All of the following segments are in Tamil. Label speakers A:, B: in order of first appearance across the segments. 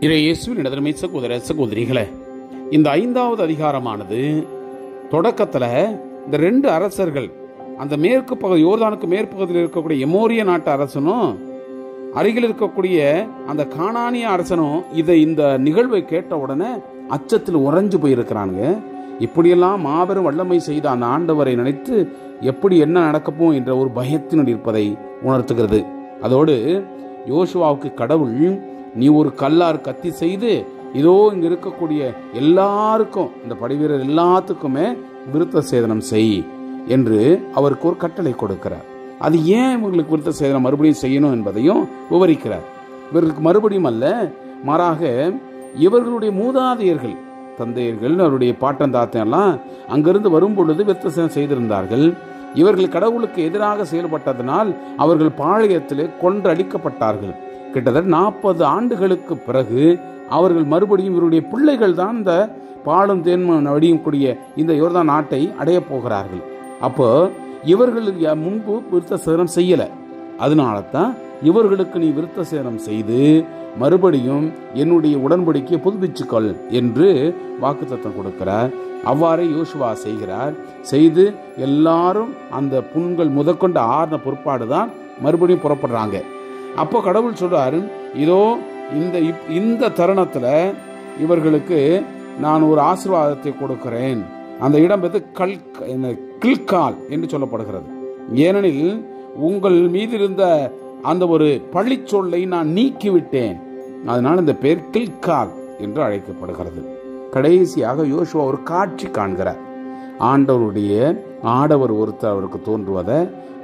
A: இயேசுவின் இடமே சகோதர சகோதரிகளே, இந்த 5வது அதிகாரமானது தொடக்கத்தில் இந்த 2 அரசர்கள், அந்த மேற்கு பகுதி யோர்தானுக்கு மேற்பகுதியில் இருக்கக்கூடிய எமோரிய நாட்டு அரசனும் அருகில் இருக்கக்கூடிய அந்த கானானிய அரசனும் இந்த நிகழ்வை கேட்ட உடனே அச்சத்தில் உறைஞ்சு போயிருக்கிறாங்க. இப்படியெல்லாம் மாபெரும் வல்லமை செய்த அந்த ஆண்டவரை நினைத்து எப்படி என்ன நடக்கப்போ என்ற ஒரு பயத்தினுள் இருப்பதை உணர்த்துகிறது. அதோடு யோசுவாவுக்கு கடவுள், நீ ஒரு கல்லார் கத்தி செய்து இதோ இங்க இருக்கக்கூடிய எல்லாருக்கும், இந்த படைவீரர் எல்லாத்துக்குமே விருத்த சேதனம் செய் என்று அவருக்கு ஒரு கட்டளை கொடுக்கிறார். அது ஏன் இவங்களுக்கு விருத்த சேதனம் மறுபடியும் செய்யணும் என்பதையும் விவரிக்கிறார். இவர்களுக்கு மறுபடியும் அல்ல, மாறாக இவர்களுடைய மூதாதையர்கள், தந்தையர்கள், அவருடைய பாட்டன் தாத்தையெல்லாம் அங்கிருந்து வரும் பொழுது விருத்த சேதனம் செய்திருந்தார்கள். இவர்கள் கடவுளுக்கு எதிராக செயல்பட்டதனால் அவர்கள் பாளையத்திலே கொன்றடிக்கப்பட்டார்கள். கிட்டத்தட்ட 40 ஆண்டுகளுக்கு பிறகு அவர்கள் மறுபடியும் இவருடைய பிள்ளைகள் தான் இந்த பாலும் தேன்மம் வடியும் கூடிய இந்த யோர்தான் நாட்டை அடைய போகிறார்கள். அப்போ இவர்கள் முன்பு விருத்த சேதனம் செய்யல, அதனால தான் இவர்களுக்கு நீ விருத்த சேதனம் செய்து மறுபடியும் என்னுடைய உடன்படிக்கையை புதுப்பிச்சுக்கொள் என்று வாக்குத்தத்தம் கொடுக்கிறார். அவ்வாறே யோசுவா செய்கிறார். செய்து எல்லாரும் அந்த புண்கள் முதற்கொண்டு ஆர்ந்த பொறுப்பாடுதான் மறுபடியும் புறப்படுறாங்க. அப்போ கடவுள் சொல்றாரு, இதோ இந்த தருணத்துல இவர்களுக்கு நான் ஒரு ஆசீர்வாதத்தை கொடுக்கிறேன். அந்த இடம் கில்கால் என்று சொல்லப்படுகிறது. ஏனெனில் உங்கள் மீது இருந்த அந்த ஒரு பழிச்சொல்லை நான் நீக்கிவிட்டேன், அதனால் இந்த பேர் கில்கால் என்று அழைக்கப்படுகிறது. கடைசியாக யோசுவா ஒரு காட்சி காண்கிறார். ஆண்டவருடைய ஆடவர் ஒருத்தர் அவருக்கு தோன்றுவதை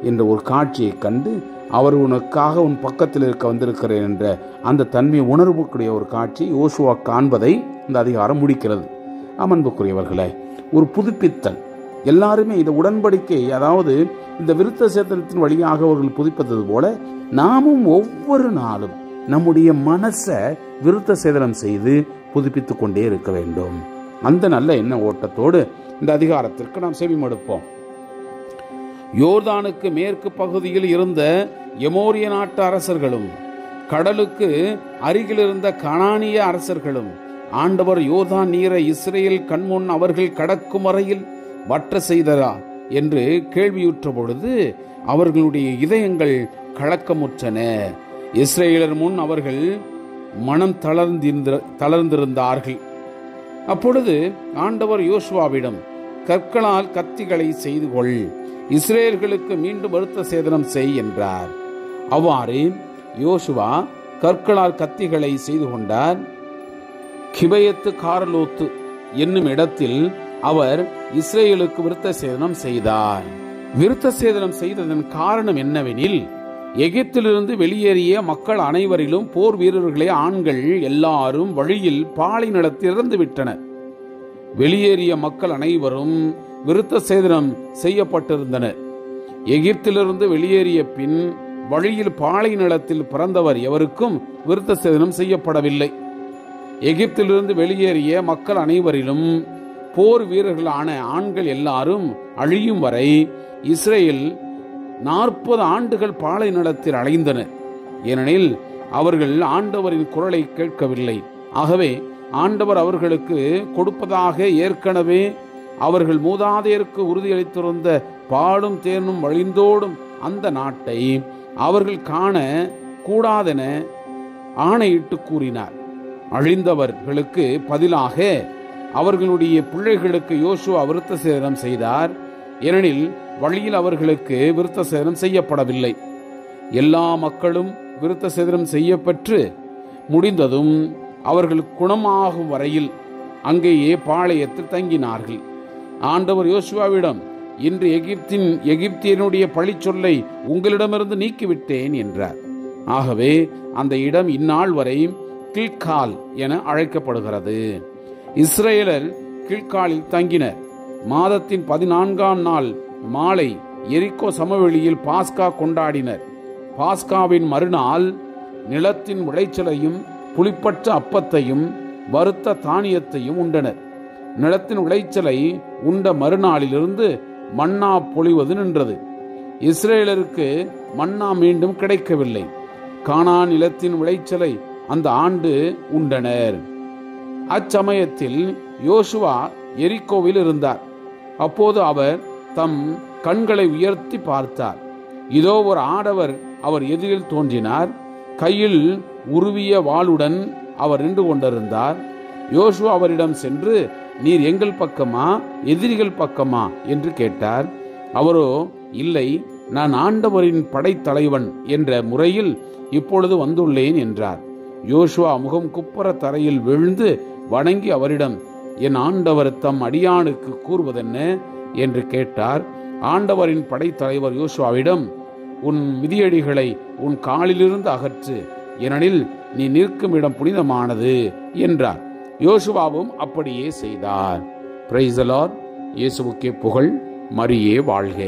A: என்ற ஒரு காட்சியை கண்டு, அவர் உனக்காக உன் பக்கத்தில் இருக்க வந்திருக்கிறேன் என்ற அந்த தன்மையை உணர்வுக்குரிய ஒரு காட்சி யோசுவா காண்பதை இந்த அதிகாரம் முடிக்கிறது. அன்புக்குரியவர்களே, ஒரு புதுப்பித்தல், எல்லாருமே இந்த உடன்படிக்கை, அதாவது இந்த விருத்த சேதனத்தின் வழியாக அவர்கள் புதுப்பித்தது போல நாமும் ஒவ்வொரு நாளும் நம்முடைய மனசை விருத்த சேதனம் செய்து புதுப்பித்துக் கொண்டே இருக்க வேண்டும். அந்த நல்ல எண்ண ஓட்டத்தோடு இந்த அதிகாரத்திற்கு நாம் செவிமடுப்போம். யோர்தானுக்கு மேற்கு பகுதியில் இருந்த எமோரிய நாட்டு அரசர்களும் கடலுக்கு அருகில் இருந்த கானானிய அரசர்களும் ஆண்டவர் யோர்தான் நீரை இஸ்ரேல் கண்முன் அவர்கள் கடக்கும் வரையில் வற்ற செய்தரா என்று கேள்வியுற்ற பொழுது அவர்களுடைய இதயங்கள் கலக்கமுற்றன. இஸ்ரேலர் முன் அவர்கள் மனம் தளர்ந்திருந்தார்கள். அப்பொழுது ஆண்டவர் யோசுவாவிடம், கற்களால் கத்திகளை செய்து கொள், இஸ்ரேலர்களுக்கு மீண்டும் விருத்த சேதனம் செய் என்றார். அவ்வாறு யோசுவா கற்களால் கத்திகளை செய்து கொண்டார். கிபயத்து காரலோத்து என்னும் இடத்தில் அவர் இஸ்ரேலுக்கு விருத்த சேதனம் செய்தார். விருத்த சேதனம் செய்ததன் காரணம் என்னவெனில், எகிப்திலிருந்து வெளியேறிய மக்கள் அனைவரிலும் போர் வீரர்களே ஆண்கள் எல்லாரும் வழியில் பாலை நிலத்தில் இறந்து விட்டனர். வெளியேறிய மக்கள் அனைவரும் விருத்த சேதனம் செய்யப்பட்டிருந்தனர். எகிப்திலிருந்து வெளியேறிய பின் வழியில் பாலை நிலத்தில் பிறந்தவர் எவருக்கும் விருத்த சேதனம் செய்யப்படவில்லை. எகிப்திலிருந்து வெளியேறிய மக்கள் அனைவரிலும் போர் வீரர்களான ஆண்கள் எல்லாரும் அழியும் வரை இஸ்ரேல் 40 ஆண்டுகள் பாலை நிலத்தில் அலைந்தனர். ஏனெனில் அவர்கள் ஆண்டவரின் குரலை கேட்கவில்லை. ஆகவே ஆண்டவர் அவர்களுக்கு கொடுப்பதாக ஏற்கனவே அவர்கள் மூதாதையருக்கு உறுதியளித்திருந்த பாலும் தேனும் வழிந்தோடும் அந்த நாட்டை அவர்கள் காண கூடாதென ஆணையிட்டு கூறினார். அழிந்தவர்களுக்கு பதிலாக அவர்களுடைய பிள்ளைகளுக்கு யோசுவா விருத்த சேதனம் செய்தார். ஏனெனில் வழியில் அவர்களுக்கு விருத்த சேதனம் செய்யப்படவில்லை. எல்லா மக்களும் விருத்த சேதனம் செய்யப்பெற்று முடிந்ததும் அவர்கள் குணமாகும் வரையில் அங்கேயே பாளையத்தில் தங்கினார்கள். ஆண்டவர் யோசுவாவிடம், இன்று எகிப்தியனுடைய பழிச்சொல்லை உங்களிடமிருந்து நீக்கிவிட்டேன் என்றார். ஆகவே அந்த இடம் இந்நாள் வரை கில்கால் என அழைக்கப்படுகிறது. இஸ்ரேலர் கில்காலில் தங்கினர். மாதத்தின் 14ஆம் நாள் மாலை எரிக்கோ சமவெளியில் பாஸ்கா கொண்டாடினர். பாஸ்காவின் மறுநாள் நிலத்தின் விளைச்சலையும் புளிப்பற்ற அப்பத்தையும் வறுத்த தானியத்தையும் உண்டனர். நிலத்தின் விளைச்சலை உண்ட மறுநாளிலிருந்து மன்னா பொழிவது நின்றது. இஸ்ரேலருக்கு மன்னா மீண்டும் கிடைக்கவில்லை. கானான் நிலத்தின் விளைச்சலை அந்த ஆண்டு உண்டனர். அச்சமயத்தில் யோசுவா எரிகோவில் இருந்தார். அப்போது அவர் தம் கண்களை உயர்த்தி பார்த்தார். இதோ ஒரு ஆடவர் அவர் எதிரில் தோன்றினார். கையில் உருவிய வாளுடன் அவர் நின்று கொண்டிருந்தார். யோசுவா அவரிடம் சென்று, நீர் எங்கள் பக்கமா எதிரிகள் பக்கமா என்று கேட்டார். அவரோ, இல்லை, நான் ஆண்டவரின் படைத்தலைவன் என்ற முறையில் இப்பொழுது வந்துள்ளேன் என்றார். யோசுவா முகம் குப்புற தரையில் விழுந்து வணங்கி அவரிடம், என் ஆண்டவர் தம் அடியானுக்கு கூறுவதென்ன என்று கேட்டார். ஆண்டவரின் படைத்தலைவர் யோசுவாவிடம், உன் மிதியடிகளை உன் காலிலிருந்து அகற்று, ஏனெனில் நீ நிற்கும் இடம் புனிதமானது என்றார். யோசுவாவும் அப்படியே செய்தார். Praise the Lord. இயேசுவுக்கே புகழ். மரியே வாழ்க.